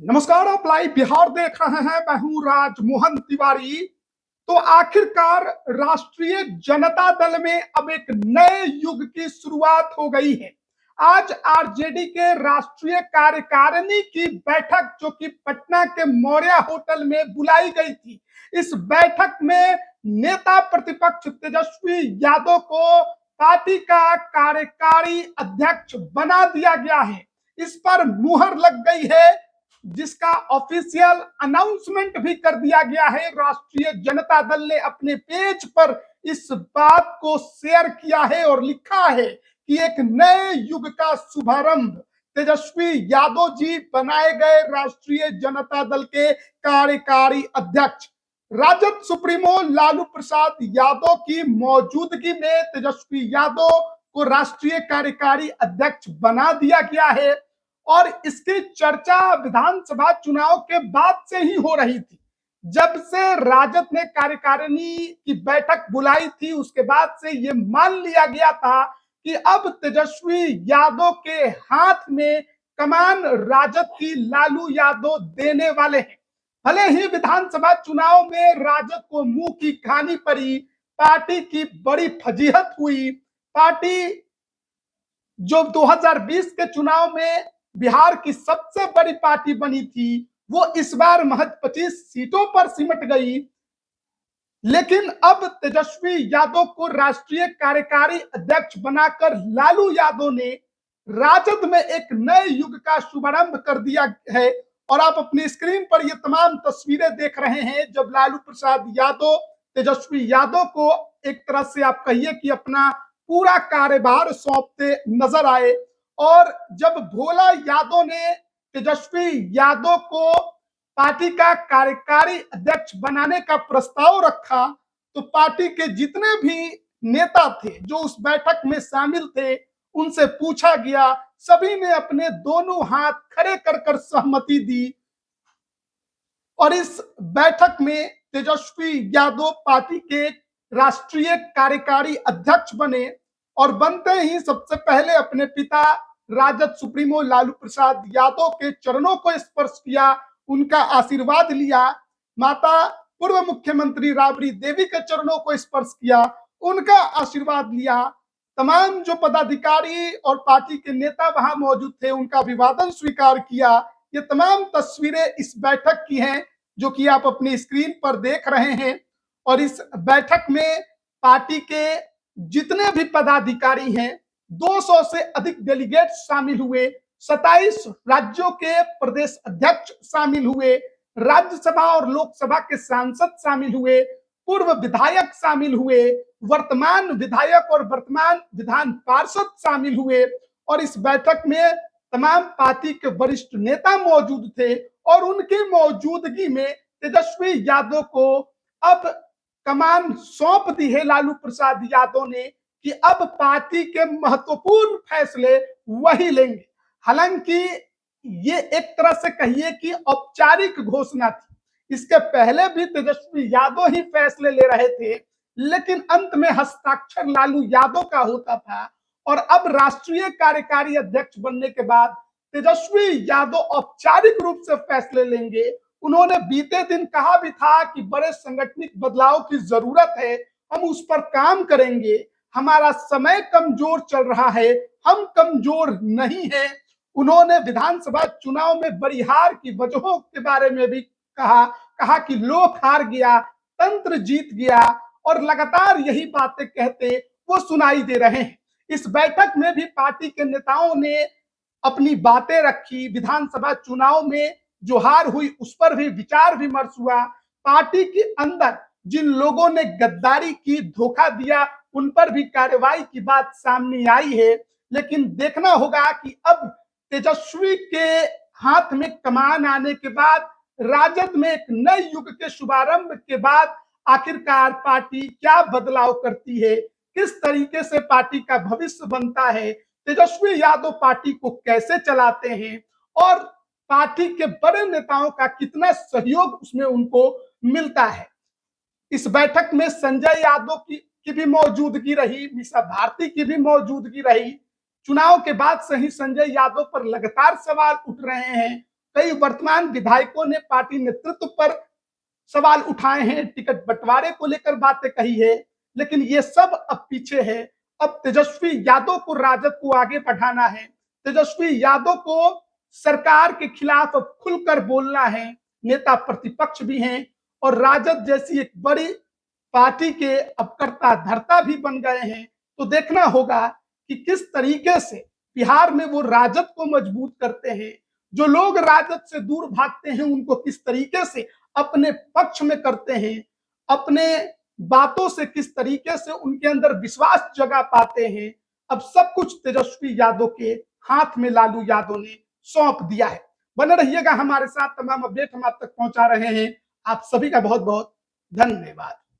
नमस्कार, आप लाइव बिहार देख रहे हैं। मैं हूं राजमोहन तिवारी। तो आखिरकार राष्ट्रीय जनता दल में अब एक नए युग की शुरुआत हो गई है। आज आरजेडी के राष्ट्रीय कार्यकारिणी की बैठक जो कि पटना के मौर्य होटल में बुलाई गई थी, इस बैठक में नेता प्रतिपक्ष तेजस्वी यादव को पार्टी का कार्यकारी अध्यक्ष बना दिया गया है। इस पर मुहर लग गई है, जिसका ऑफिशियल अनाउंसमेंट भी कर दिया गया है। राष्ट्रीय जनता दल ने अपने पेज पर इस बात को शेयर किया है और लिखा है कि एक नए युग का शुभारंभ, तेजस्वी यादव जी बनाए गए राष्ट्रीय जनता दल के कार्यकारी अध्यक्ष। राजद सुप्रीमो लालू प्रसाद यादव की मौजूदगी में तेजस्वी यादव को राष्ट्रीय कार्यकारी अध्यक्ष बना दिया गया है और इसकी चर्चा विधानसभा चुनाव के बाद से ही हो रही थी। जब से राजद ने कार्यकारिणी की बैठक बुलाई थी, उसके बाद से ये मान लिया गया था कि अब तेजस्वी यादव के हाथ में कमान राजद की लालू यादव देने वाले हैं। भले ही विधानसभा चुनाव में राजद को मुंह की खानी पड़ी, पार्टी की बड़ी फजीहत हुई। पार्टी जो 2020 के चुनाव में बिहार की सबसे बड़ी पार्टी बनी थी, वो इस बार महज 25 सीटों पर सिमट गई। लेकिन अब तेजस्वी यादव को राष्ट्रीय कार्यकारी अध्यक्ष बनाकर लालू यादव ने राजद में एक नए युग का शुभारंभ कर दिया है। और आप अपनी स्क्रीन पर ये तमाम तस्वीरें देख रहे हैं, जब लालू प्रसाद यादव तेजस्वी यादव को एक तरह से आप कहिए कि अपना पूरा कार्यभार सौंपते नजर आए। और जब भोला यादव ने तेजस्वी यादव को पार्टी का कार्यकारी अध्यक्ष बनाने का प्रस्ताव रखा, तो पार्टी के जितने भी नेता थे जो उस बैठक में शामिल थे, उनसे पूछा गया, सभी ने अपने दोनों हाथ खड़े कर कर सहमति दी और इस बैठक में तेजस्वी यादव पार्टी के राष्ट्रीय कार्यकारी अध्यक्ष बने। और बनते ही सबसे पहले अपने पिता राजद सुप्रीमो लालू प्रसाद यादव के चरणों को स्पर्श किया, उनका आशीर्वाद लिया। माता पूर्व मुख्यमंत्री राबड़ी देवी के चरणों को स्पर्श किया, उनका आशीर्वाद लिया। तमाम जो पदाधिकारी और पार्टी के नेता वहां मौजूद थे, उनका अभिवादन स्वीकार किया। ये तमाम तस्वीरें इस बैठक की हैं जो कि आप अपनी स्क्रीन पर देख रहे हैं। और इस बैठक में पार्टी के जितने भी पदाधिकारी हैं, 200 से अधिक डेलीगेट शामिल हुए, 27 राज्यों के प्रदेश अध्यक्ष शामिल हुए, राज्यसभा और लोकसभा के सांसद शामिल हुए, पूर्व विधायक शामिल हुए, वर्तमान विधायक और वर्तमान विधान पार्षद शामिल हुए। और इस बैठक में तमाम पार्टी के वरिष्ठ नेता मौजूद थे और उनकी मौजूदगी में तेजस्वी यादव को अब कमान सौंप दी है लालू प्रसाद यादव ने कि अब पार्टी के महत्वपूर्ण फैसले वही लेंगे। हालांकि ये एक तरह से कहिए कि औपचारिक घोषणा थी, इसके पहले भी तेजस्वी यादव ही फैसले ले रहे थे, लेकिन अंत में हस्ताक्षर लालू यादव का होता था। और अब राष्ट्रीय कार्यकारी अध्यक्ष बनने के बाद तेजस्वी यादव औपचारिक रूप से फैसले लेंगे। उन्होंने बीते दिन कहा भी था कि बड़े सांगठनिक बदलाव की जरूरत है, हम उस पर काम करेंगे, हमारा समय कमजोर चल रहा है, हम कमजोर नहीं है। उन्होंने विधानसभा चुनाव में बड़ी हार की वजहों के बारे में भी कहा कि लोक हार गया, तंत्र जीत गया, और लगातार यही बातें कहते वो सुनाई दे रहे हैं। इस बैठक में भी पार्टी के नेताओं ने अपनी बातें रखी। विधानसभा चुनाव में जो हार हुई उस पर भी विचार विमर्श हुआ। पार्टी के अंदर जिन लोगों ने गद्दारी की, धोखा दिया, उन पर भी कार्रवाई की बात सामने आई है। लेकिन देखना होगा कि अब तेजस्वी के हाथ में कमान आने के बाद, राजद में एक नए युग के शुभारंभ के बाद आखिरकार पार्टी क्या बदलाव करती है, किस तरीके से पार्टी का भविष्य बनता है, तेजस्वी यादव पार्टी को कैसे चलाते हैं और पार्टी के बड़े नेताओं का कितना सहयोग उसमें उनको मिलता है। इस बैठक में संजय यादव की भी मौजूदगी रही, मीसा भारती की भी मौजूदगी रही। चुनाव के बाद से ही संजय यादव पर लगातार सवाल उठ रहे हैं। कई वर्तमान विधायकों ने पार्टी नेतृत्व पर सवाल उठाए हैं, टिकट बंटवारे को लेकर बातें कही है, लेकिन ये सब अब पीछे है। अब तेजस्वी यादव को, राजद को आगे बढ़ाना है। तेजस्वी यादव को सरकार के खिलाफ अब खुलकर बोलना है। नेता प्रतिपक्ष भी हैं और राजद जैसी एक बड़ी पार्टी के अब कर्ता धर्ता भी बन गए हैं। तो देखना होगा कि किस तरीके से बिहार में वो राजद को मजबूत करते हैं। जो लोग राजद से दूर भागते हैं उनको किस तरीके से अपने पक्ष में करते हैं, अपने बातों से किस तरीके से उनके अंदर विश्वास जगा पाते हैं। अब सब कुछ तेजस्वी यादव के हाथ में लालू यादव ने सौंप दिया है। बने रहिएगा हमारे साथ, तमाम अपडेट हम आप तक पहुंचा रहे हैं। आप सभी का बहुत बहुत धन्यवाद।